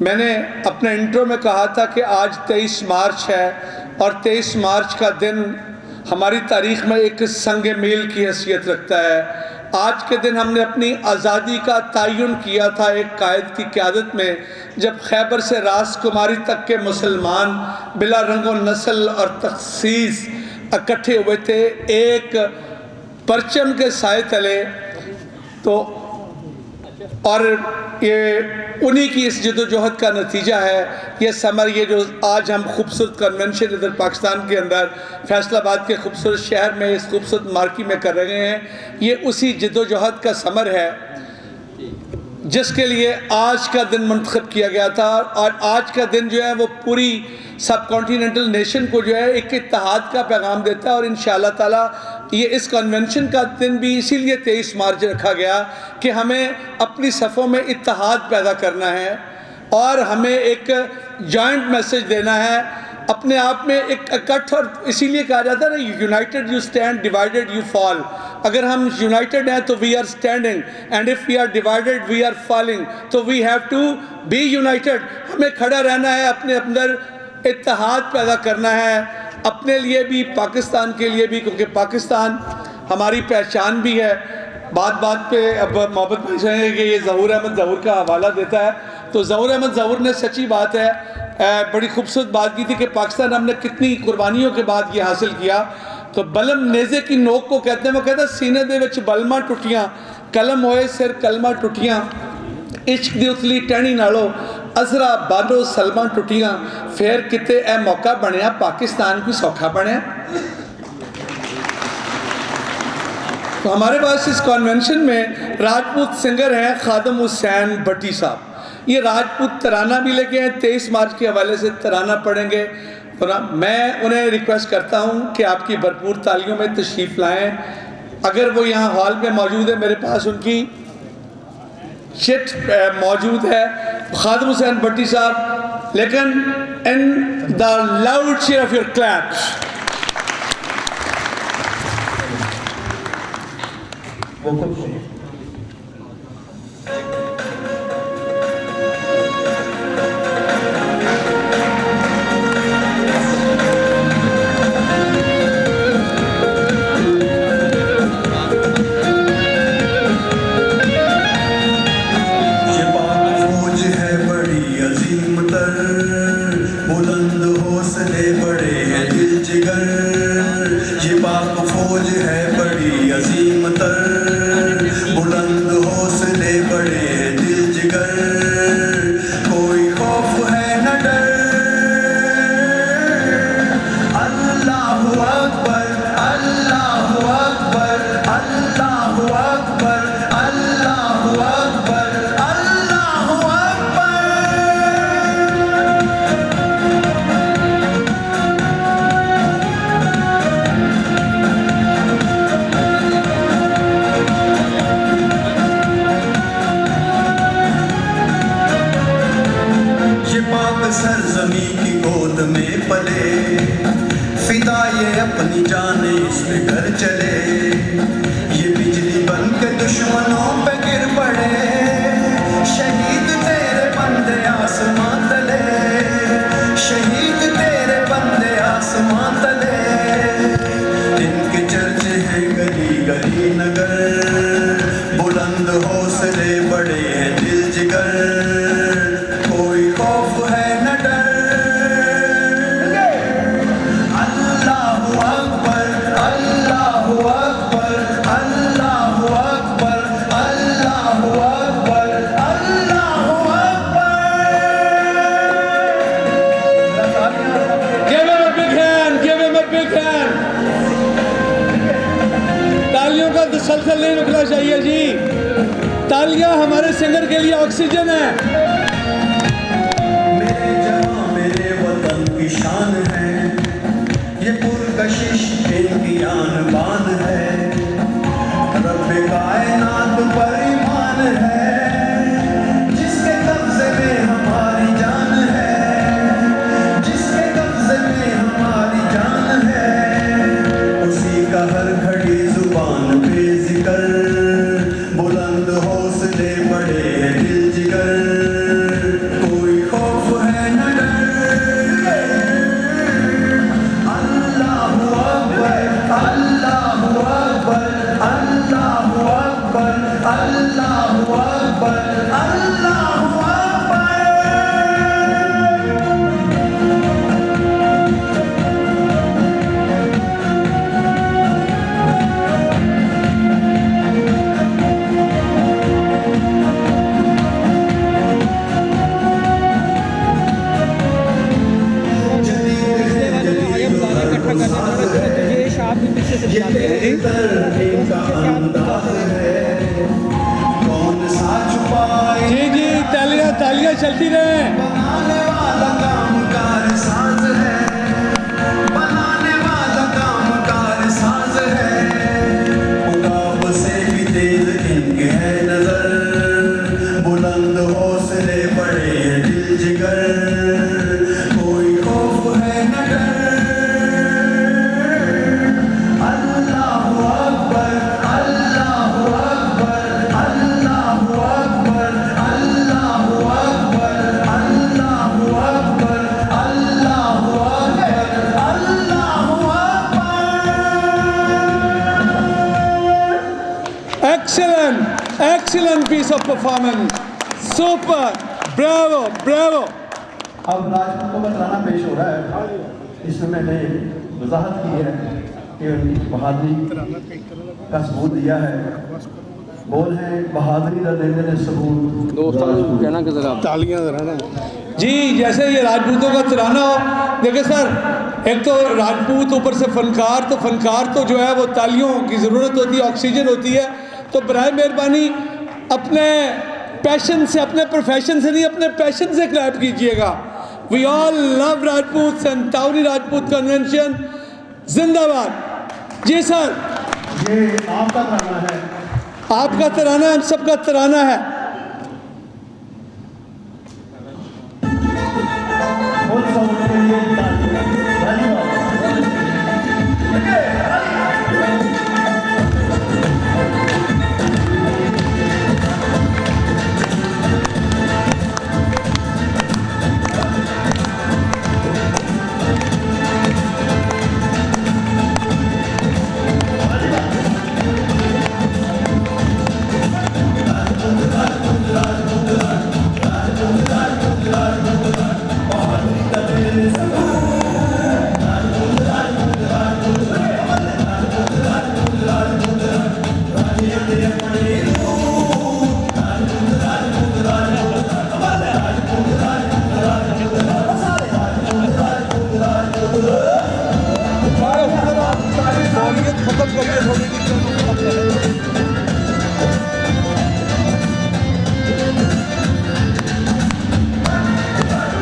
मैंने अपने इंट्रो में कहा था कि आज 23 मार्च है और 23 मार्च का दिन हमारी तारीख़ में एक संग मील की हैसियत रखता है। आज के दिन हमने अपनी आज़ादी का तयन किया था एक कायद की क़यादत में, जब खैबर से राजकुमारी तक के मुसलमान बिला रंगो नस्ल और तखसीस इकट्ठे हुए थे एक परचम के साए तले। तो और ये उन्हीं की इस जदोजहद का नतीजा है ये समर, ये जो आज हम खूबसूरत कन्वेंशन इधर पाकिस्तान के अंदर फैसलाबाद के खूबसूरत शहर में इस खूबसूरत मार्की में कर रहे हैं, ये उसी जदोजहद का समर है जिसके लिए आज का दिन मंतखब किया गया था। और आज का दिन जो है वो पूरी सब कॉन्टिनेंटल नेशन को जो है एक इत्तेहाद का पैगाम देता है। और इंशाअल्लाह ताला ये इस कन्वेंशन का दिन भी इसीलिए 23 मार्च रखा गया कि हमें अपनी सफ़ों में इत्तेहाद पैदा करना है और हमें एक जॉइंट मैसेज देना है अपने आप में एक इकट्ठा। और इसीलिए कहा जाता है ना, united you stand, divided you fall. अगर हम यूनाइटेड हैं तो we are standing, and if we are divided we are falling. तो we have to be united, हमें खड़ा रहना है, अपने अंदर इत्तेहाद पैदा करना है, अपने लिए भी पाकिस्तान के लिए भी, क्योंकि पाकिस्तान हमारी पहचान भी है। बात बात पे अब मोहब्बत भाई कहेंगे कि ये ज़हूर अहमद ज़हूर का हवाला देता है, तो ज़हूर अहमद ज़हूर ने सच्ची बात है बड़ी खूबसूरत बात की थी कि पाकिस्तान हमने कितनी कुर्बानियों के बाद ये हासिल किया। तो बलम नेज़े की नोक को कहते हैं, वो कहता है सीने दे विच बलमा टुटियाँ, कलम होए सिर कलमा टुटियाँ, इश्क दी उतली टहनी नालों अजरा बालो सलमा टुटियाँ, फिर किते ए मौका बनया पाकिस्तान भी सौखा बनया। तो हमारे पास इस कन्वेंशन में राजपूत सिंगर हैं खादम हुसैन भट्टी साहब, ये राजपूत तराना भी लेके हैं, 23 मार्च के हवाले से तराना पढ़ेंगे। तो मैं उन्हें रिक्वेस्ट करता हूँ कि आपकी भरपूर तालियों में तशरीफ़ लाएँ। अगर वो यहाँ हॉल में मौजूद है, मेरे पास उनकी चिट मौजूद है, खादम हुसैन भट्टी साहब, लेकिन in the loud cheer of your claps. अपनी जाने इसमें घर चले, ये बिजली बन के दुश्मनों पे गिर पड़े, शहीद तेरे बंदे आसमां तले, शहीद तेरे बंदे आसमां तले। इनके चर्चे हैं गली गली नगर, बुलंद हौसले बड़े हैं दिल जिगर, कोई खौफ है न डर। मुसलसल नहीं रुकना चाहिए जी, तालियां हमारे सिंगर के लिए ऑक्सीजन है। मेरे जहां मेरे वतन की शान है, ये पुरकशिश इनकी आन बान है, रब्बे कायनात पर ईमान है, जिसके कब्जे में हमारी जान है, जिसके कब्जे में हमारी जान है, उसी का हर घड़ी जुबान पे जिक्र, बुलंद हौसले बड़े हैं दिल जिगर। करने थोड़ा थोड़ा तुझे शाप भी पीछे से दिखाते हैं इनका अंदाज है कौन सा छुपाए जी जी, तालियां तालियां चलती रहे। बनाने वाला कामकार साज है बनाने वाला कामकार साज है उगाव से भी तेज इनके है नजर बुलंद हौसले बड़े ये दिल जिगर कोई खौफ है न डर अल्लाहु अकबर अल्लाहु अकबर अल्लाहु अकबर अल्लाहु अकबर अल्लाहु अकबर अल्लाहु अकबर अल्लाहु Akbar. Excellent, excellent piece of performance. Super, bravo, bravo. अब राजपूतों का तराना पेश हो रहा है। इसमें मैंने वजाहत की है कि उनकी बहादुरी का सबूत दिया है। बोल है बहादुरी का देने ने सबूत कहना कि जरा जी, जैसे ये राजपूतों का तराना हो। देखिए सर, एक तो राजपूत, ऊपर से फनकार, तो फनकार तो जो है वो तालियों की ज़रूरत होती है, ऑक्सीजन होती है। तो बराए मेहरबानी अपने पैशन से, अपने प्रोफेशन से नहीं, अपने पैशन से क्लैप कीजिएगा। We all love Rajput and तावनी राजपूत कन्वेंशन जिंदाबाद। जी सर, ये आपका तराना है। आपका तराना हम सबका तराना है। फुल साउंड के लिए धन्यवाद।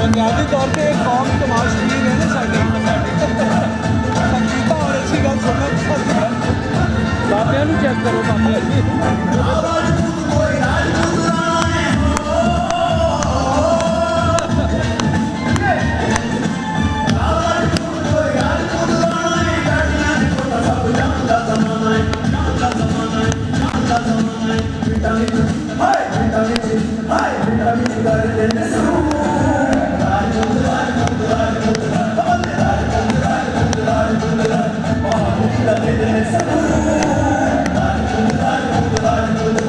बुनियादी तौर पे एक कौम समाज लीन है ना साड़ी संगीता और अच्छी गल सुनना पसंद है। बापिया भी चेक करो बापिया जी। Thank you.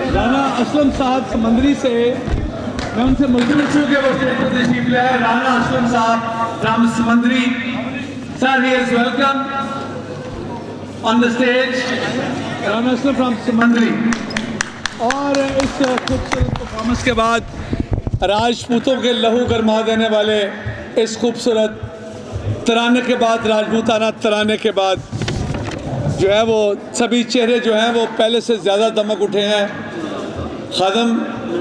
राना असलम साहब समंदरी से मैं उनसे मजबूर चूँकि वो स्टेज पर तशरीफ ले आए। राना असलम साहब फ्रॉम समंदरी, sir he is welcome on the stage. Rana Aslam from समंदरी। और इस खूबसूरत परफॉर्मेंस के बाद राजपूतों के लहू गरमा देने वाले इस खूबसूरत तराने के बाद, राजपूताना तराने के बाद जो है वो सभी चेहरे जो हैं वो पहले से ज़्यादा दमक उठे हैं। खादम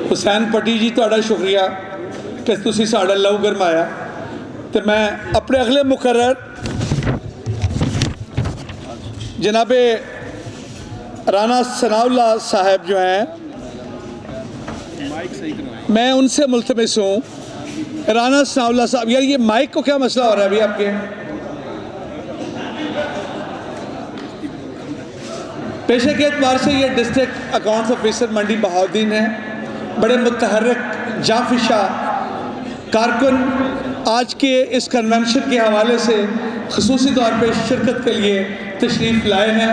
हुसैन पट्टी जी तुहाड़ा शुक्रिया कि तुसी साड़ा लहू गरमाया। तो मैं अपने अगले मुकर्रर जनाबे राना सनाउल्लाह साहब जो हैं, मैं उनसे मुल्तमिस हूँ। राना सनाउल्लाह साहब, यार ये माइक को क्या मसला हो रहा है अभी आपके? पेशे के एतबार से ये डिस्ट्रिक्ट अकाउंट्स ऑफिसर मंडी बहाउद्दीन है, बड़े मुतहर्रिक जाफिशा कारकुन आज के इस कन्वेंशन के हवाले से ख़ुसूसी तौर पर शिरकत के लिए तशरीफ़ लाए हैं।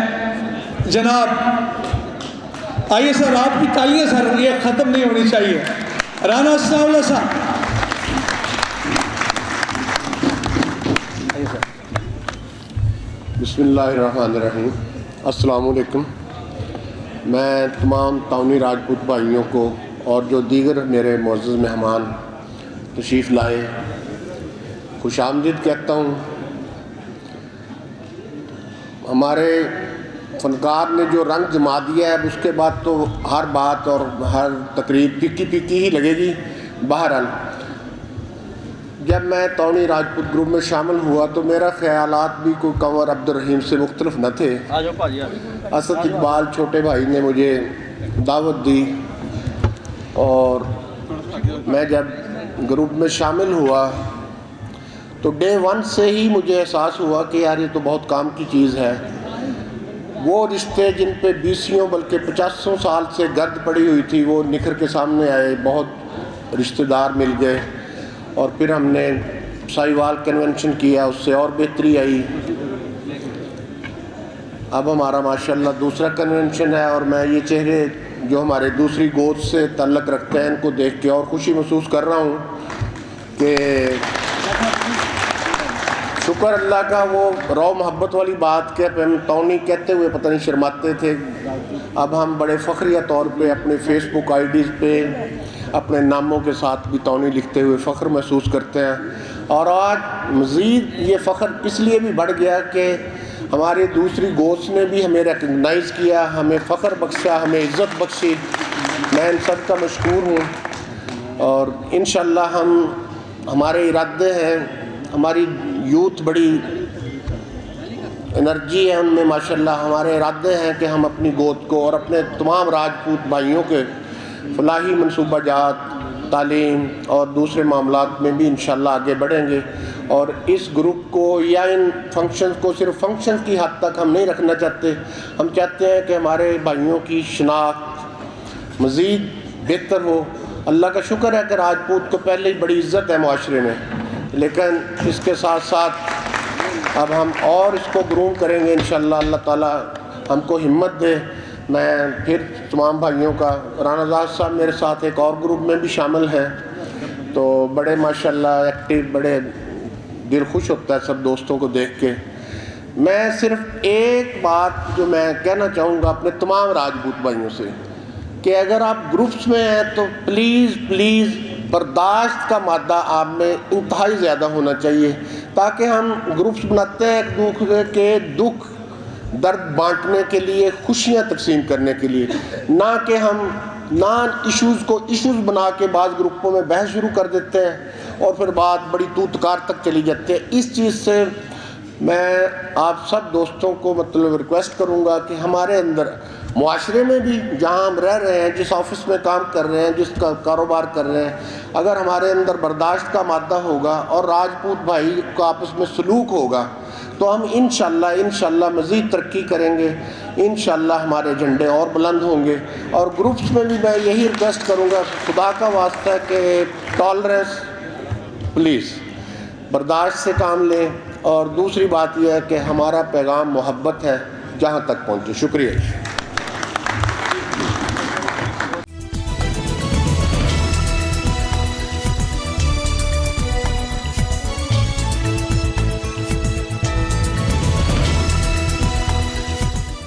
जनाब आइए सर, आपकी तालियां सर, ये ख़त्म नहीं होनी चाहिए। राना सनाउल्लाह साहब। बिस्मिल्लाहिर्रहमानिर्रहीम। अस्सलामुअलैकुम। मैं तमाम ताउनी राजपूत भाइयों को और जो दीगर मेरे मुअज़्ज़ज़ मेहमान तशरीफ़ लाए खुशामदीद कहता हूँ। हमारे फ़नकार ने जो रंग जमा दिया है उसके बाद तो हर बात और हर तकरीब फीकी फीकी ही लगेगी। बहरहाल जब मैं तौनी राजपूत ग्रुप में शामिल हुआ तो मेरा ख़यालात भी कोई कंवर अब्दुर्रहीम से मुख्तलिफ न थे। असद इकबाल छोटे भाई ने मुझे दावत दी और मैं जब ग्रुप में शामिल हुआ तो डे वन से ही मुझे एहसास हुआ कि यार ये तो बहुत काम की चीज़ है। वो रिश्ते जिन पे 20 बल्कि 50 साल से गर्द पड़ी हुई थी वो निखर के सामने आए, बहुत रिश्तेदार मिल गए और फिर हमने साहिवाल कन्वेंशन किया, उससे और बेहतरी आई। अब हमारा माशाल्लाह दूसरा कन्वेंशन है और मैं ये चेहरे जो हमारे दूसरी गोद से ताल्लुक़ रखते हैं इनको देख के और खुशी महसूस कर रहा हूँ कि शुक्र अल्लाह का। वो रौ मोहब्बत वाली बात के हम तौनी कहते हुए पता नहीं शर्माते थे, अब हम बड़े फ़ख्रिया तौर पे अपने फ़ेसबुक आईडीज़ पे अपने नामों के साथ भी तौनी लिखते हुए फ़ख्र महसूस करते हैं। और आज मज़ीद ये फ़ख्र इसलिए भी बढ़ गया कि हमारे दूसरी गोश्त ने भी हमें रिकगनाइज़ किया, हमें फ़ख्र बख्शा, हमें इज़्ज़त बख्शी। मैं इन सब का मशकूर हूँ और इंशाअल्लाह हमारे इरादे हैं, हमारी यूथ बड़ी एनर्जी है उनमें माशाल्लाह। हमारे इरादे हैं कि हम अपनी गोद को और अपने तमाम राजपूत भाइयों के फलाही मनसूबाजात, तालीम और दूसरे मामलात में भी इंशाल्लाह आगे बढ़ेंगे। और इस ग्रुप को या इन फंक्शंस को सिर्फ फंक्शन की हद तक हम नहीं रखना चाहते। हम चाहते हैं कि हमारे भाइयों की शनाख्त मज़ीद बेहतर हो। अल्लाह का शुक्र है कि राजपूत को पहले ही बड़ी इज़्ज़त है माशरे में, लेकिन इसके साथ साथ अब हम और इसको ग्रूम करेंगे इंशाल्लाह। अल्लाह ताला हमको हिम्मत दे। मैं फिर तमाम भाइयों का, रानाजाद साहब मेरे साथ एक और ग्रुप में भी शामिल हैं, तो बड़े माशाल्लाह एक्टिव, बड़े दिल खुश होता है सब दोस्तों को देख के। मैं सिर्फ एक बात जो मैं कहना चाहूँगा अपने तमाम राजपूत भाइयों से कि अगर आप ग्रुप्स में हैं तो प्लीज़ बर्दाश्त का मादा आप में इंतहाई ज़्यादा होना चाहिए, ताकि हम ग्रुप्स बनाते हैं एक दूसरे के दुख दर्द बांटने के लिए, खुशियाँ तकसीम करने के लिए, ना कि हम नॉन इश्यूज़ को इश्यूज़ बना के बाद ग्रुपों में बहस शुरू कर देते हैं और फिर बात बड़ी तूतकार तक चली जाती है। इस चीज़ से मैं आप सब दोस्तों को मतलब रिक्वेस्ट करूँगा कि हमारे अंदर मुआशरे में भी जहाँ हम रह रहे हैं, जिस ऑफिस में काम कर रहे हैं, जिस कारोबार कर रहे हैं, अगर हमारे अंदर बर्दाश्त का मादा होगा और राजपूत भाई का आपस में सलूक होगा तो हम इंशाल्लाह मज़ीद तरक्की करेंगे। इंशाल्लाह हमारे झंडे और बुलंद होंगे। और ग्रुप्स में भी मैं यही रिक्वेस्ट करूँगा, खुदा का वास्ता है कि टॉलरेंस, प्लीज़ बर्दाश्त से काम लें। और दूसरी बात यह है कि हमारा पैगाम मोहब्बत है, जहाँ तक पहुँचे। शुक्रिया।